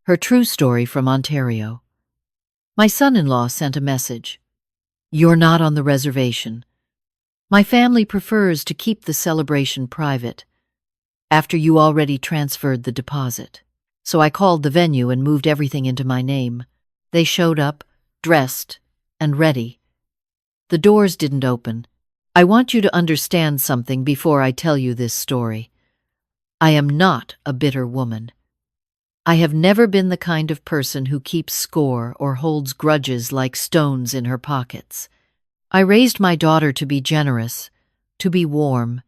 Her true story from Ontario. My son-in-law sent a message. You're not on the reservation. My family prefers to keep the celebration private, after you already transferred the deposit. So I called the venue and moved everything into my name. They showed up, dressed, and ready. The doors didn't open. I want you to understand something before I tell you this story. I am not a bitter woman. I have never been the kind of person who keeps score or holds grudges like stones in her pockets. I raised my daughter to be generous, to be warm,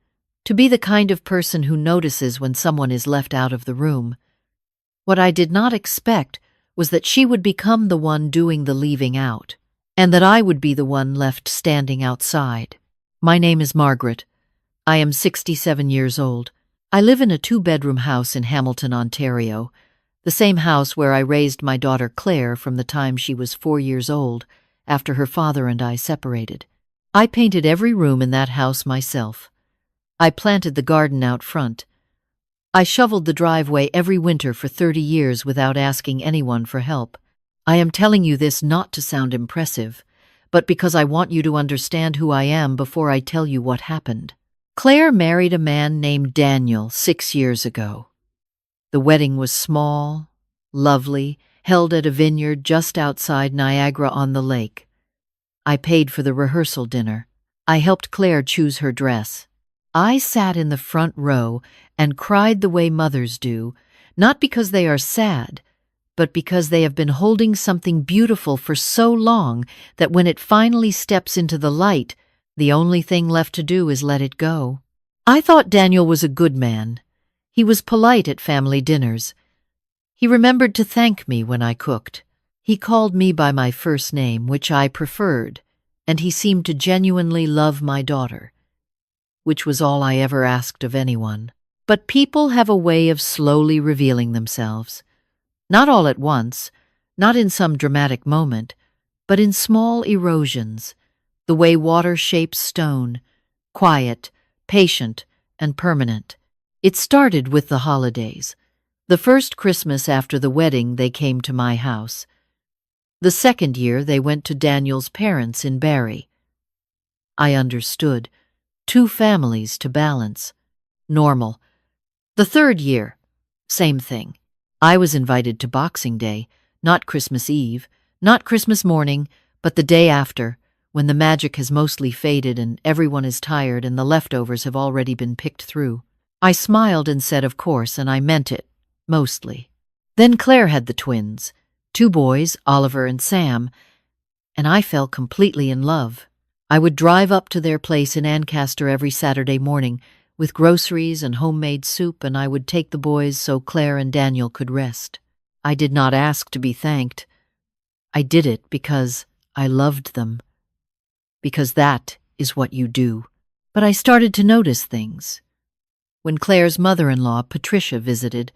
to be the kind of person who notices when someone is left out of the room. What I did not expect was that she would become the one doing the leaving out, and that I would be the one left standing outside. My name is Margaret. I am 67 years old. I live in a 2-bedroom house in Hamilton, Ontario, the same house where I raised my daughter Claire from the time she was 4 years old, after her father and I separated. I painted every room in that house myself. I planted the garden out front. I shoveled the driveway every winter for 30 years without asking anyone for help. I am telling you this not to sound impressive, but because I want you to understand who I am before I tell you what happened. Claire married a man named Daniel 6 years ago. The wedding was small, lovely, held at a vineyard just outside Niagara-on-the-Lake. I paid for the rehearsal dinner. I helped Claire choose her dress. I sat in the front row and cried the way mothers do, not because they are sad, but because they have been holding something beautiful for so long that when it finally steps into the light, the only thing left to do is let it go. I thought Daniel was a good man. He was polite at family dinners. He remembered to thank me when I cooked. He called me by my first name, which I preferred, and he seemed to genuinely love my daughter, which was all I ever asked of anyone. But people have a way of slowly revealing themselves. Not all at once, not in some dramatic moment, but in small erosions, the way water shapes stone, quiet, patient, and permanent. It started with the holidays. The first Christmas after the wedding, they came to my house. The second year, they went to Daniel's parents in Barrie. I understood. 2 families to balance. Normal. The third year, same thing. I was invited to Boxing Day, not Christmas Eve, not Christmas morning, but the day after, when the magic has mostly faded and everyone is tired and the leftovers have already been picked through. I smiled and said, of course, and I meant it, mostly. Then Claire had the twins, 2 boys, Oliver and Sam, and I fell completely in love. I would drive up to their place in Ancaster every Saturday morning with groceries and homemade soup, and I would take the boys so Claire and Daniel could rest. I did not ask to be thanked. I did it because I loved them. Because that is what you do. But I started to notice things. When Claire's mother-in-law, Patricia, visited,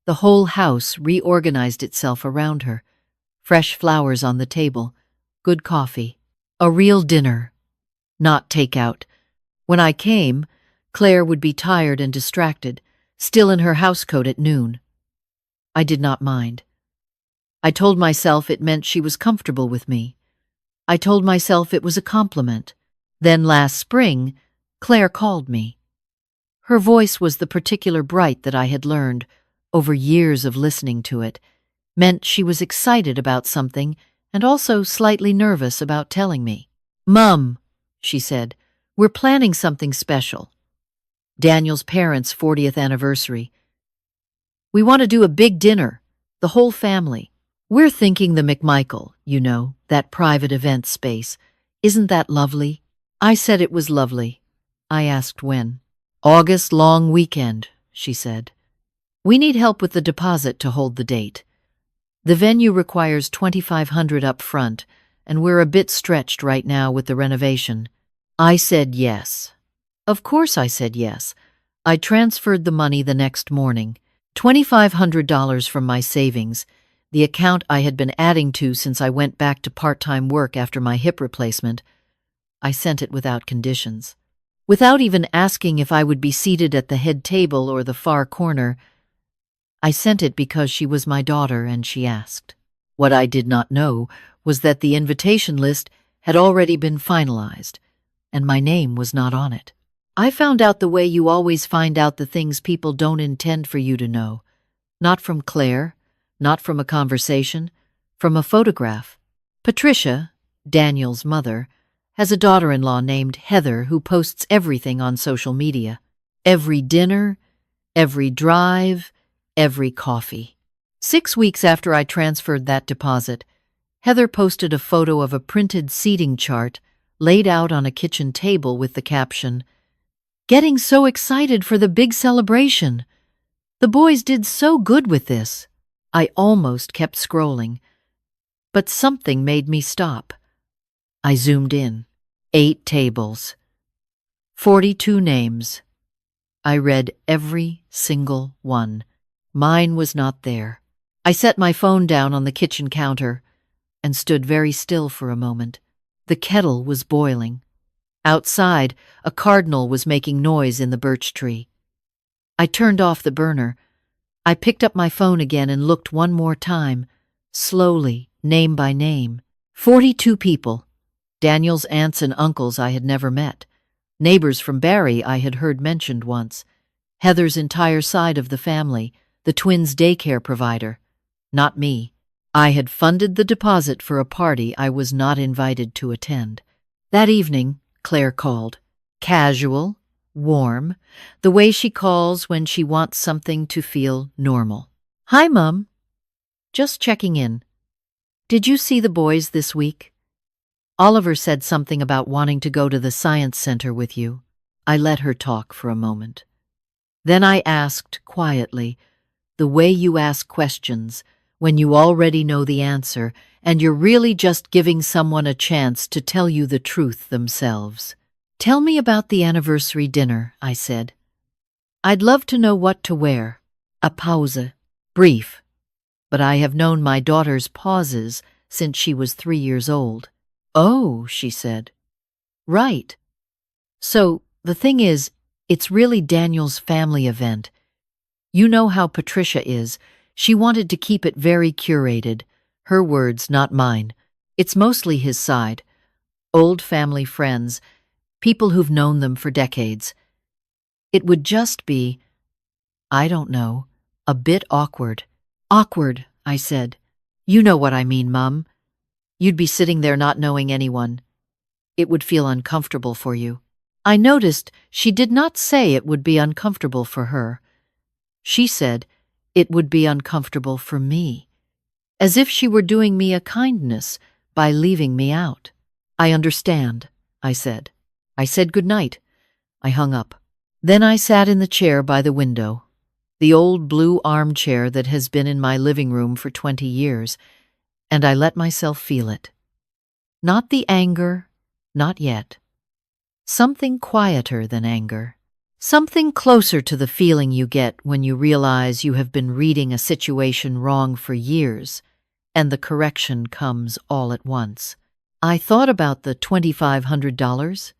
the whole house reorganized itself around her. Fresh flowers on the table, good coffee, a real dinner, not takeout. When I came, Claire would be tired and distracted, still in her housecoat at noon. I did not mind. I told myself it meant she was comfortable with me. I told myself it was a compliment. Then last spring, Claire called me. Her voice was the particular bright that I had learned, over years of listening to it, meant she was excited about something and also slightly nervous about telling me. "Mum," she said, "we're planning something special. Daniel's parents' 40th anniversary. We want to do a big dinner, the whole family. We're thinking the McMichael, you know, that private event space. Isn't that lovely?" I said it was lovely. I asked when. "August long weekend," she said. "We need help with the deposit to hold the date. The venue requires $2,500 up front, and we're a bit stretched right now with the renovation." I said yes. Of course I said yes. I transferred the money the next morning, $2,500 from my savings, the account I had been adding to since I went back to part-time work after my hip replacement. I sent it without conditions. Without even asking if I would be seated at the head table or the far corner, I sent it because she was my daughter and she asked. What I did not know was that the invitation list had already been finalized, and my name was not on it. I found out the way you always find out the things people don't intend for you to know. Not from Claire, not from a conversation, from a photograph. Patricia, Daniel's mother, has a daughter-in-law named Heather who posts everything on social media. Every dinner, every drive, every coffee. 6 weeks after I transferred that deposit, Heather posted a photo of a printed seating chart laid out on a kitchen table with the caption, "Getting so excited for the big celebration. The boys did so good with this." I almost kept scrolling, but something made me stop. I zoomed in. 8 tables. 42 names. I read every single one. Mine was not there. I set my phone down on the kitchen counter and stood very still for a moment. The kettle was boiling. Outside, a cardinal was making noise in the birch tree. I turned off the burner. I picked up my phone again and looked one more time, slowly, name by name. 42 people. Daniel's aunts and uncles I had never met. Neighbors from Barrie I had heard mentioned once. Heather's entire side of the family, the twins' daycare provider. Not me. I had funded the deposit for a party I was not invited to attend. That evening, Claire called. Casual, warm, the way she calls when she wants something to feel normal. "Hi, Mum. Just checking in. Did you see the boys this week? Oliver said something about wanting to go to the science center with you." I let her talk for a moment. Then I asked quietly, the way you ask questions when you already know the answer and you're really just giving someone a chance to tell you the truth themselves. "Tell me about the anniversary dinner," I said. "I'd love to know what to wear." A pause. Brief. But I have known my daughter's pauses since she was 3 years old. "Oh," she said. "Right. So, the thing is, it's really Daniel's family event. You know how Patricia is. She wanted to keep it very curated. Her words, not mine. It's mostly his side. Old family friends, people who've known them for decades. It would just be, I don't know, a bit awkward." "Awkward," I said. "You know what I mean, Mum. You'd be sitting there not knowing anyone. It would feel uncomfortable for you." I noticed she did not say it would be uncomfortable for her. She said it would be uncomfortable for me, as if she were doing me a kindness by leaving me out. "I understand," I said. I said good night. I hung up. Then I sat in the chair by the window, the old blue armchair that has been in my living room for 20 years, and I let myself feel it. Not the anger, not yet. Something quieter than anger. Something closer to the feeling you get when you realize you have been reading a situation wrong for years, and the correction comes all at once. I thought about the $2,500.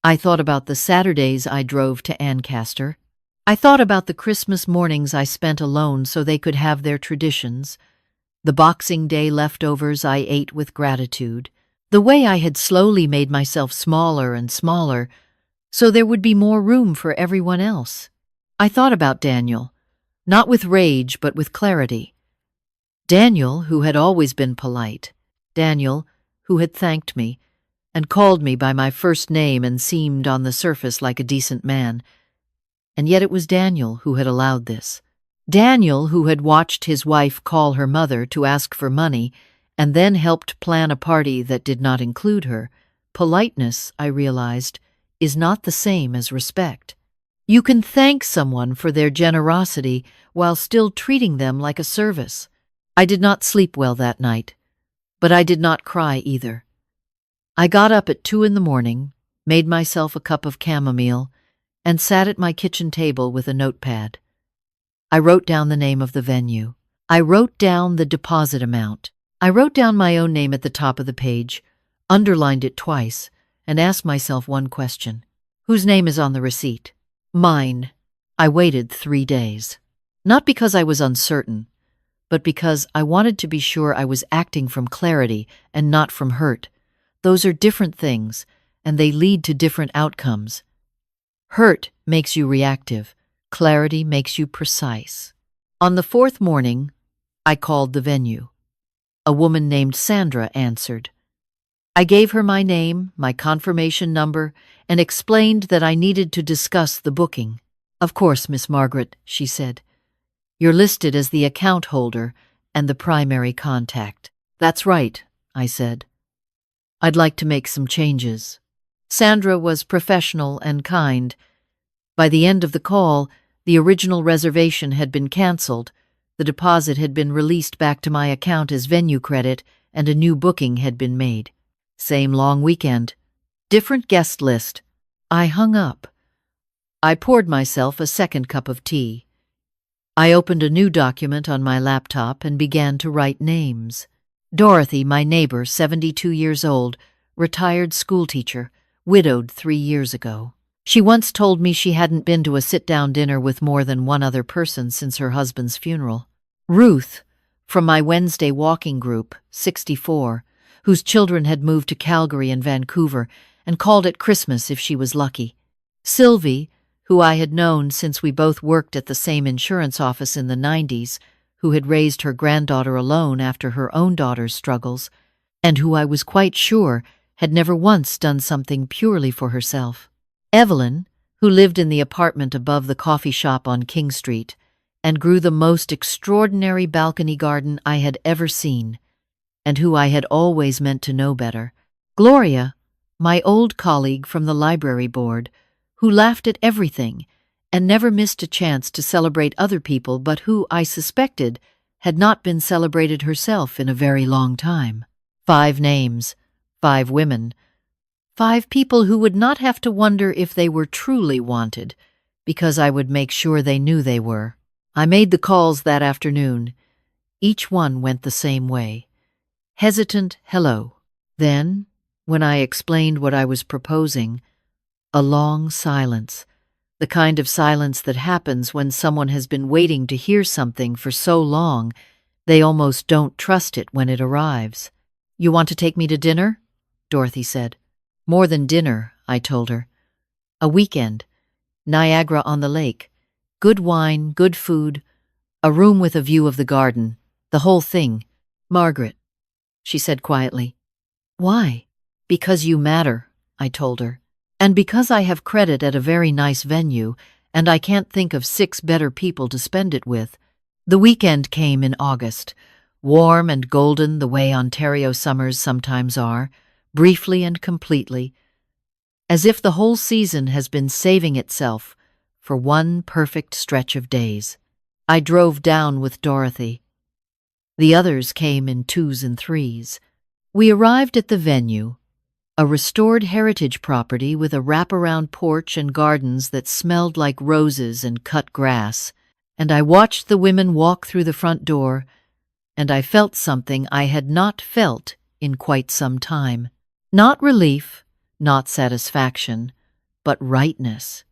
I thought about the Saturdays I drove to Ancaster. I thought about the Christmas mornings I spent alone so they could have their traditions, the Boxing Day leftovers I ate with gratitude, the way I had slowly made myself smaller and smaller so there would be more room for everyone else. I thought about Daniel, not with rage but with clarity. Daniel, who had always been polite. Daniel, who had thanked me and called me by my first name and seemed on the surface like a decent man. And yet it was Daniel who had allowed this. Daniel, who had watched his wife call her mother to ask for money and then helped plan a party that did not include her. Politeness, I realized, is not the same as respect. You can thank someone for their generosity while still treating them like a service. I did not sleep well that night, but I did not cry either. I got up at 2 a.m, made myself a cup of chamomile, and sat at my kitchen table with a notepad. I wrote down the name of the venue. I wrote down the deposit amount. I wrote down my own name at the top of the page, underlined it twice, and asked myself one question. Whose name is on the receipt? Mine. I waited 3 days. Not because I was uncertain, but because I wanted to be sure I was acting from clarity and not from hurt. Those are different things, and they lead to different outcomes. Hurt makes you reactive. Clarity makes you precise. On the fourth morning, I called the venue. A woman named Sandra answered. I gave her my name, my confirmation number, and explained that I needed to discuss the booking. Of course, Miss Margaret, she said. You're listed as the account holder and the primary contact. That's right, I said. I'd like to make some changes. Sandra was professional and kind. By the end of the call, the original reservation had been canceled, the deposit had been released back to my account as venue credit, and a new booking had been made. Same long weekend. Different guest list. I hung up. I poured myself a second cup of tea. I opened a new document on my laptop and began to write names. Dorothy, my neighbor, 72 years old, retired schoolteacher, widowed 3 years ago. She once told me she hadn't been to a sit-down dinner with more than one other person since her husband's funeral. Ruth, from my Wednesday walking group, 64, whose children had moved to Calgary and Vancouver and called it Christmas if she was lucky. Sylvie, who I had known since we both worked at the same insurance office in the 90s, who had raised her granddaughter alone after her own daughter's struggles, and who I was quite sure had never once done something purely for herself. Evelyn, who lived in the apartment above the coffee shop on King Street and grew the most extraordinary balcony garden I had ever seen, and who I had always meant to know better. Gloria, my old colleague from the library board, who laughed at everything and never missed a chance to celebrate other people, but who, I suspected, had not been celebrated herself in a very long time. 5 names, 5 women, 5 people who would not have to wonder if they were truly wanted, because I would make sure they knew they were. I made the calls that afternoon. Each one went the same way. Hesitant hello. Then, when I explained what I was proposing, a long silence, the kind of silence that happens when someone has been waiting to hear something for so long they almost don't trust it when it arrives. You want to take me to dinner? Dorothy said. More than dinner, I told her. A weekend, Niagara-on-the-Lake, good wine, good food, a room with a view of the garden, the whole thing. Margaret, she said quietly. Why? Because you matter, I told her. And because I have credit at a very nice venue, and I can't think of 6 better people to spend it with. The weekend came in August, warm and golden the way Ontario summers sometimes are, briefly and completely, as if the whole season has been saving itself for one perfect stretch of days. I drove down with Dorothy. The others came in 2s and 3s. We arrived at the venue, a restored heritage property with a wraparound porch and gardens that smelled like roses and cut grass, and I watched the women walk through the front door, and I felt something I had not felt in quite some time. Not relief, not satisfaction, but rightness.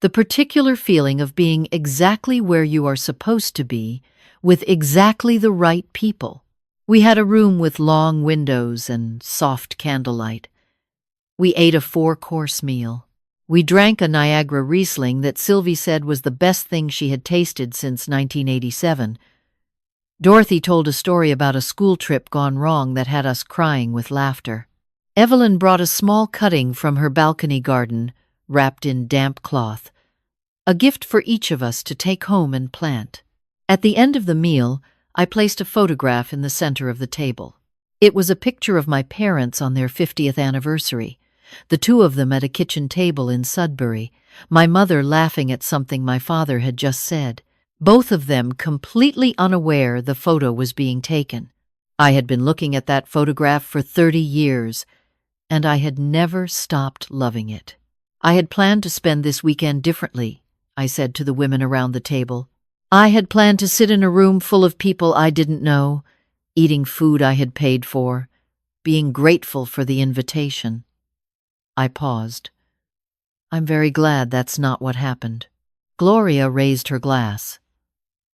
The particular feeling of being exactly where you are supposed to be, with exactly the right people. We had a room with long windows and soft candlelight. We ate a 4-course meal. We drank a Niagara Riesling that Sylvie said was the best thing she had tasted since 1987. Dorothy told a story about a school trip gone wrong that had us crying with laughter. Evelyn brought a small cutting from her balcony garden, wrapped in damp cloth, a gift for each of us to take home and plant. At the end of the meal, I placed a photograph in the center of the table. It was a picture of my parents on their 50th anniversary, the 2 of them at a kitchen table in Sudbury, my mother laughing at something my father had just said, both of them completely unaware the photo was being taken. I had been looking at that photograph for 30 years, and I had never stopped loving it. I had planned to spend this weekend differently, I said to the women around the table. I had planned to sit in a room full of people I didn't know, eating food I had paid for, being grateful for the invitation. I paused. I'm very glad that's not what happened. Gloria raised her glass.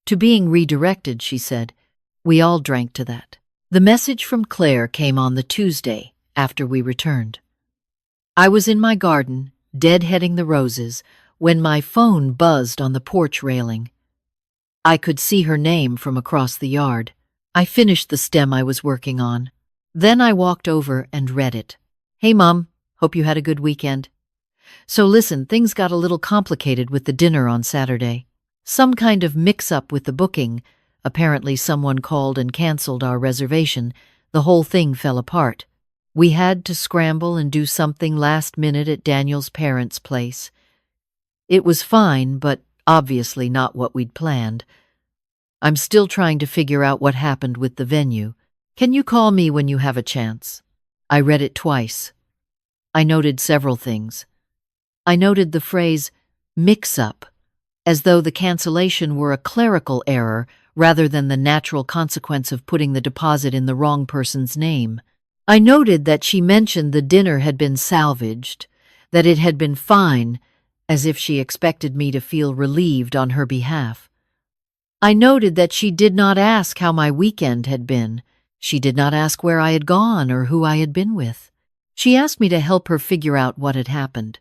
To being redirected, she said. We all drank to that. The message from Claire came on the Tuesday after we returned. I was in my garden, deadheading the roses, when my phone buzzed on the porch railing. I could see her name from across the yard. I finished the stem I was working on. Then I walked over and read it. Hey, Mom. Hope you had a good weekend. So listen, things got a little complicated with the dinner on Saturday. Some kind of mix-up with the booking. Apparently someone called and canceled our reservation. The whole thing fell apart. We had to scramble and do something last minute at Daniel's parents' place. It was fine, but obviously not what we'd planned. I'm still trying to figure out what happened with the venue. Can you call me when you have a chance? I read it twice. I noted several things. I noted the phrase, mix-up, as though the cancellation were a clerical error rather than the natural consequence of putting the deposit in the wrong person's name. I noted that she mentioned the dinner had been salvaged, that it had been fine, as if she expected me to feel relieved on her behalf. I noted that she did not ask how my weekend had been. She did not ask where I had gone or who I had been with. She asked me to help her figure out what had happened.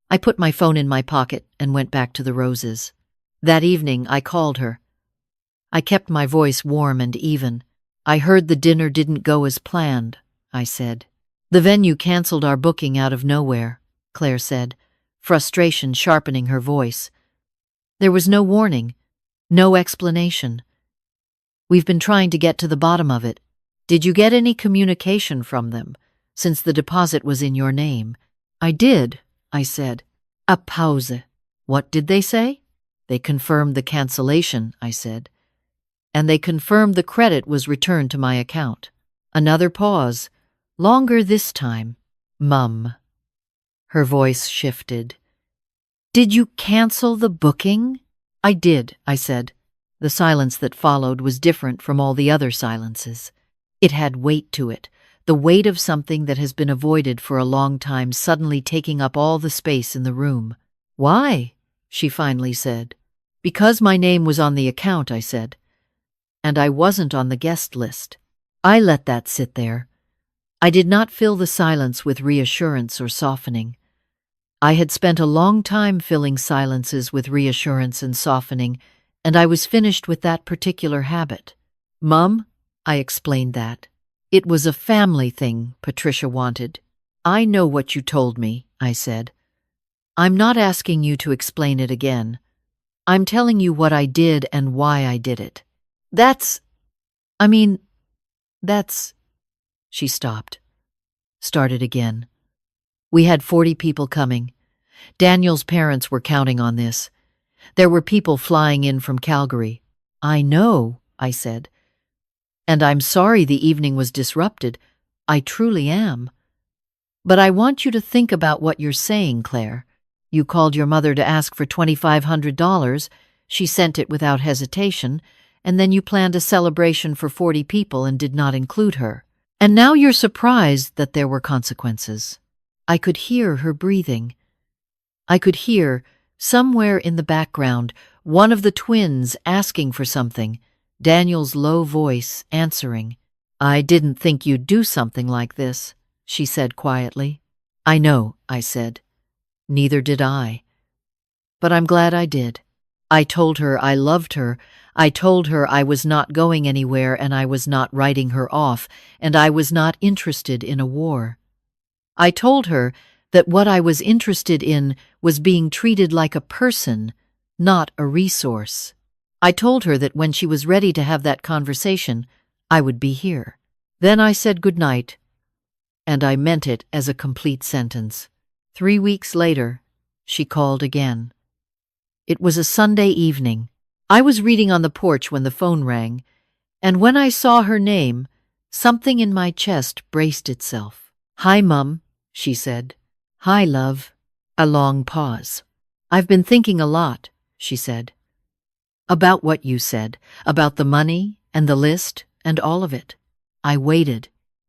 I put my phone in my pocket and went back to the roses. That evening, I called her. I kept my voice warm and even. I heard the dinner didn't go as planned, I said. The venue canceled our booking out of nowhere, Claire said, frustration sharpening her voice. There was no warning, no explanation. We've been trying to get to the bottom of it. Did you get any communication from them, since the deposit was in your name? I did, I said. A pause. What did they say? They confirmed the cancellation, I said. And they confirmed the credit was returned to my account. Another pause. Longer this time. Mum. Her voice shifted. Did you cancel the booking? I did, I said. The silence that followed was different from all the other silences. It had weight to it, the weight of something that has been avoided for a long time suddenly taking up all the space in the room. Why? She finally said. Because my name was on the account, I said. And I wasn't on the guest list. I let that sit there. I did not fill the silence with reassurance or softening. I had spent a long time filling silences with reassurance and softening, and I was finished with that particular habit. Mum, I explained that. It was a family thing Patricia wanted. I know what you told me, I said. I'm not asking you to explain it again. I'm telling you what I did and why I did it. She stopped. Started again. We had 40 people coming. Daniel's parents were counting on this. There were people flying in from Calgary. I know, I said. And I'm sorry the evening was disrupted. I truly am. But I want you to think about what you're saying, Claire. You called your mother to ask for $2,500. She sent it without hesitation, and then you planned a celebration for 40 people and did not include her. And now you're surprised that there were consequences. I could hear her breathing. I could hear, somewhere in the background, one of the twins asking for something, Daniel's low voice answering. I didn't think you'd do something like this, she said quietly. I know, I said. Neither did I. But I'm glad I did. I told her I loved her. I told her I was not going anywhere and I was not writing her off, and I was not interested in a war. I told her that what I was interested in was being treated like a person, not a resource. I told her that when she was ready to have that conversation, I would be here. Then I said goodnight, and I meant it as a complete sentence. 3 weeks later, she called again. It was a Sunday evening. I was reading on the porch when the phone rang, and when I saw her name, something in my chest braced itself. Hi, Mum, she said. Hi, love. A long pause. I've been thinking a lot, she said. About what you said, about the money and the list and all of it. I waited.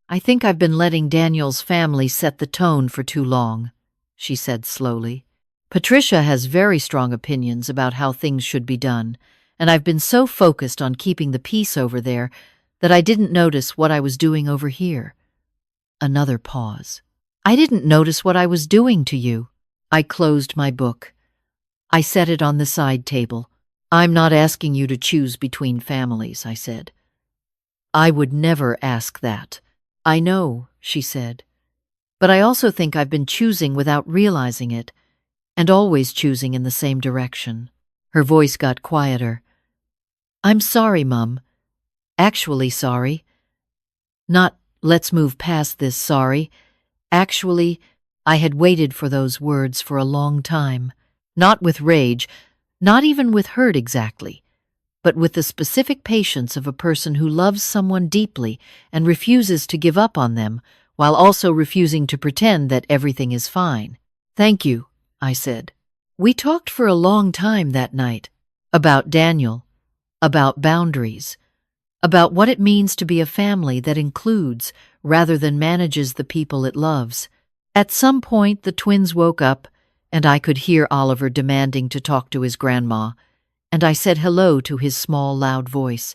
I think I've been letting Daniel's family set the tone for too long, she said slowly. Patricia has very strong opinions about how things should be done, and I've been so focused on keeping the peace over there that I didn't notice what I was doing over here." Another pause. "I didn't notice what I was doing to you." I closed my book. I set it on the side table. "I'm not asking you to choose between families," I said. "I would never ask that." "I know," she said. "But I also think I've been choosing without realizing it, and always choosing in the same direction." Her voice got quieter. "I'm sorry, Mum. Actually sorry. Not, let's move past this sorry. Actually, I had waited for those words for a long time. Not with rage, not even with hurt exactly, but with the specific patience of a person who loves someone deeply and refuses to give up on them, while also refusing to pretend that everything is fine. "Thank you," I said. We talked for a long time that night. About Daniel, about boundaries, about what it means to be a family that includes rather than manages the people it loves. At some point, the twins woke up, and I could hear Oliver demanding to talk to his grandma, and I said hello to his small, loud voice,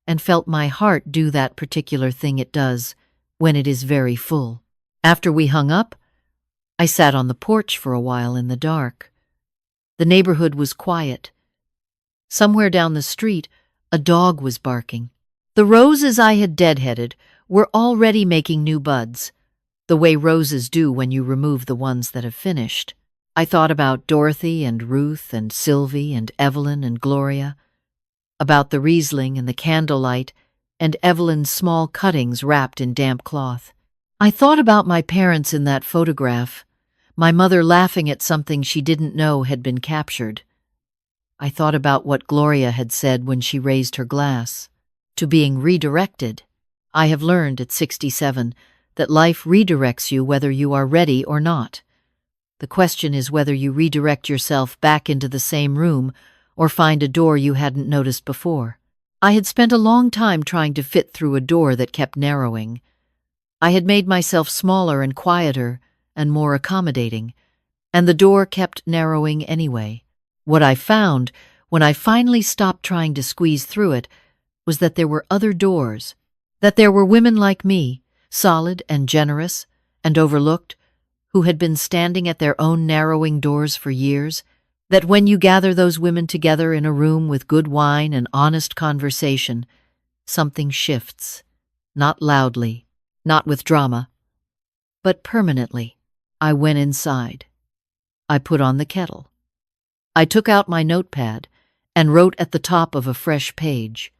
and felt my heart do that particular thing it does when it is very full. After we hung up, I sat on the porch for a while in the dark. The neighborhood was quiet. Somewhere down the street, a dog was barking. The roses I had deadheaded were already making new buds, the way roses do when you remove the ones that have finished. I thought about Dorothy and Ruth and Sylvie and Evelyn and Gloria, about the Riesling and the candlelight and Evelyn's small cuttings wrapped in damp cloth. I thought about my parents in that photograph, my mother laughing at something she didn't know had been captured. I thought about what Gloria had said when she raised her glass, to being redirected. I have learned at 67 that life redirects you whether you are ready or not. The question is whether you redirect yourself back into the same room or find a door you hadn't noticed before. I had spent a long time trying to fit through a door that kept narrowing. I had made myself smaller and quieter and more accommodating, and the door kept narrowing anyway. What I found, when I finally stopped trying to squeeze through it, was that there were other doors, that there were women like me, solid and generous and overlooked, who had been standing at their own narrowing doors for years, that when you gather those women together in a room with good wine and honest conversation, something shifts, not loudly, not with drama, but permanently. I went inside. I put on the kettle. I took out my notepad and wrote at the top of a fresh page,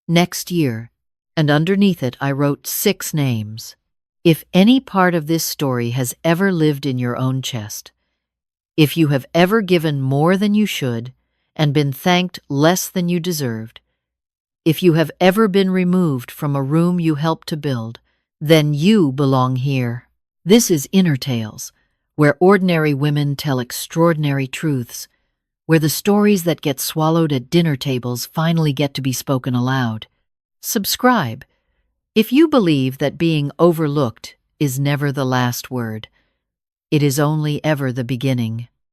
"Next year," and underneath it I wrote 6 names. If any part of this story has ever lived in your own chest, if you have ever given more than you should and been thanked less than you deserved, if you have ever been removed from a room you helped to build, then you belong here. This is Inner Tales, where ordinary women tell extraordinary truths, where the stories that get swallowed at dinner tables finally get to be spoken aloud. Subscribe if you believe that being overlooked is never the last word. It is only ever the beginning.